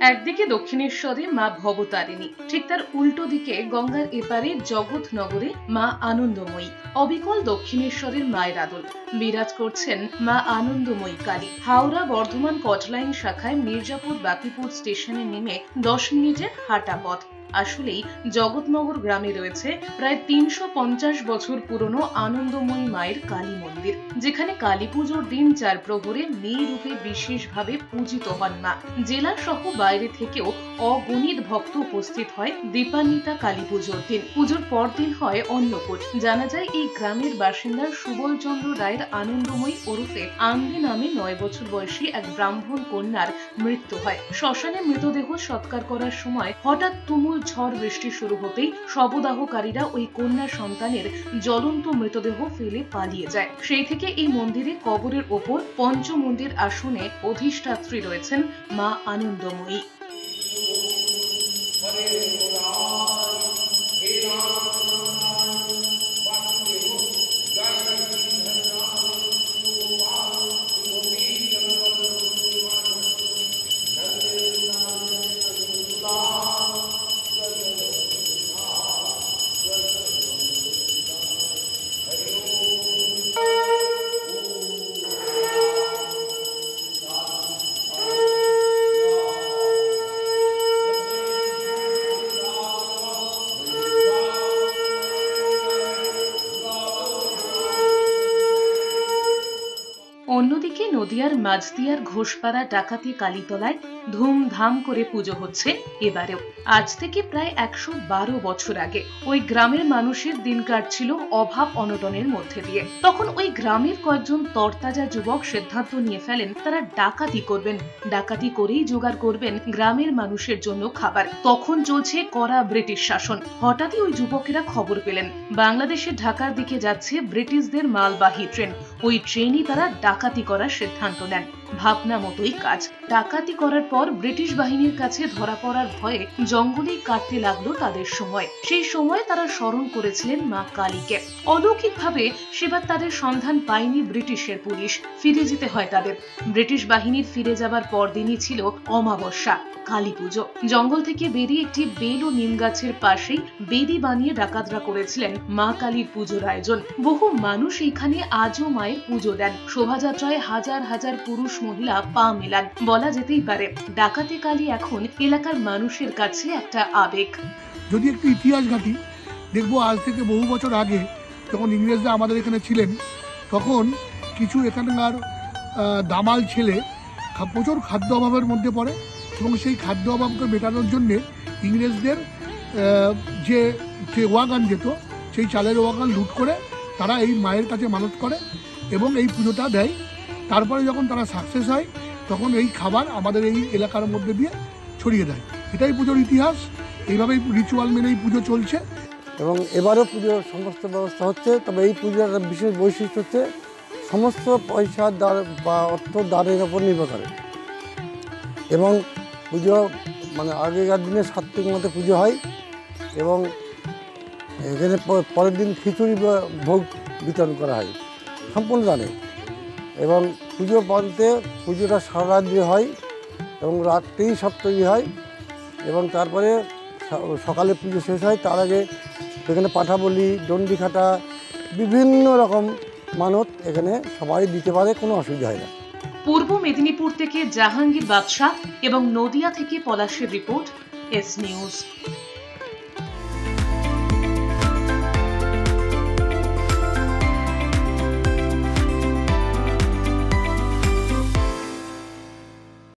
একদিকে দক্ষিণেশ্বরে মা ভবতারিণী, ঠিক তার উল্টো দিকে গঙ্গার এপারে জগৎনগরে মা আনন্দময়ী। অবিকল দক্ষিণেশ্বরের মায়ের আদল বিরাজ করছেন মা আনন্দময়ী কালী। হাওড়া বর্ধমান কটলাইন শাখায় মির্জাপুর বাকিপুর স্টেশনে নেমে 10 মিনিটের হাঁটা পথ। আসলেই জগৎনগর গ্রামে রয়েছে প্রায় 350 বছর পুরনো আনন্দময়ী মায়ের কালী মন্দির, যেখানে কালী পুজোর দিন 4 প্রহরে মেয়ে রূপে বিশেষভাবে পূজিত হন মা। জেলা সহ বাইরে থেকেও অগণিত ভক্ত উপস্থিত হয় দীপান্বিতা কালী পুজোর দিন। পুজোর পরদিন হয় অন্নকূট। জানা যায় এই গ্রামের বাসিন্দা সুবল চন্দ্র রায়ের আনন্দময়ী ওরফে আন্দি নামে 9 বছর বয়সী এক ব্রাহ্মণ কন্যার মৃত্যু হয়। শ্মশানে মৃতদেহ সৎকার করার সময় হঠাৎ তুমুল ঝড় বৃষ্টি শুরু হতেই শবদাহকারীরা ওই কন্যা সন্তানের জ্বলন্ত মৃতদেহ ফেলে পালিয়ে যায়। সেই থেকে এই মন্দিরে কবরের ওপর পঞ্চমন্দির আসনে অধিষ্ঠাত্রী রয়েছেন মা আনন্দময়ী। অন্যদিকে নদিয়ার মাঝদিয়ার ঘোষপাড়া ডাকাতি কালীতলায় ধুমধাম করে পুজো হচ্ছে এবারেও। আজ থেকে প্রায় 112 বছর আগে ওই গ্রামের মানুষের দিন কাটছিল অভাব অনটনের মধ্যে দিয়ে। তখন ওই গ্রামের কয়েকজন তরতাজা যুবক সিদ্ধান্ত নিয়ে ফেলেন তারা ডাকাতি করবেন। ডাকাতি করেই জোগাড় করবেন গ্রামের মানুষের জন্য খাবার। তখন চলছে কড়া ব্রিটিশ শাসন। হঠাৎই ওই যুবকেরা খবর পেলেন বাংলাদেশের ঢাকার দিকে যাচ্ছে ব্রিটিশদের মালবাহী ট্রেন। ওই ট্রেনই তারা ডাকাতি করার সিদ্ধান্ত নেন। ভাবনা মতোই কাজ। ডাকাতি করার পর ব্রিটিশ বাহিনীর কাছে ধরা পড়ার ভয়ে জঙ্গলেই কাটতে লাগলো তাদের সময়। সেই সময় তারা স্মরণ করেছিলেন মা কালীকে। অলৌকিকভাবে সেবার তাদের সন্ধান পায়নি ব্রিটিশের পুলিশ। ফিরে যেতে হয় তাদের। ব্রিটিশ বাহিনীর ফিরে যাবার পরদিনই ছিল অমাবস্যা, কালী পুজো। জঙ্গল থেকে বেরিয়ে একটি বেল ও নিম গাছের পাশেই বেদি বানিয়ে ডাকাতরা করেছিলেন মা কালীর পুজোর আয়োজন। বহু মানুষ এখানে আজও মায়ের পুজো দেন। শোভাযাত্রায় হাজার হাজার পুরুষ মহিলা পা মেলান। বলা যেতেই পারে ডাকাতি কালী এখন এলাকার মানুষের কাছে একটা আবেগ। যদি একটু ইতিহাস ঘাঁটি দেখবো আজ থেকে বহু বছর আগে যখন ইংরেজরা আমাদের এখানে ছিলেন, তখন কিছু এখানকার দামাল ছেলে প্রচুর খাদ্য অভাবের মধ্যে পড়ে এবং সেই খাদ্য অভাবকে মেটানোর জন্যে ইংরেজদের যে ওয়াগান যেত সেই চালের ওয়াগান লুট করে তারা এই মায়ের কাছে মানত করে এবং এই পুজোটা দেয়। তারপরে যখন তারা সাকসেস হয় তখন এই খাবার আমাদের এই এলাকার মধ্যে দিয়ে ছড়িয়ে দেয়। এটাই পুজোর ইতিহাস। এইভাবেই রিচুয়াল মেনেই পুজো চলছে এবং এবারও পুজোর সমস্ত ব্যবস্থা হচ্ছে। তবে এই পুজোর একটা বিশেষ বৈশিষ্ট্য হচ্ছে সমস্ত পয়সার দ্বার বা অর্থ দ্বারের ওপর নির্ভর করে এবং পুজো মানে আগেকার দিনে সাত্বিক মতো পুজো হয় এবং এখানে পরের দিন খিচুড়ি ভোগ বিতরণ করা হয় সম্পূর্ণ দানে। এবং পুজো বলতে পুজোটা সারা রাত দিয়ে হয় এবং রাত্রেই সব তৈরি হয় এবং তারপরে সকালে পুজো শেষ হয়। তার আগে এখানে পাঠা বলি, দণ্ডি খাটা, বিভিন্ন রকম মানত এখানে সবাই দিতে পারে, কোনো অসুবিধা হয় না। পূর্ব মেদিনীপুর থেকে জাহাঙ্গীর বাদশাহ এবং নদিয়া থেকে পলাশের রিপোর্ট, এস নিউজ।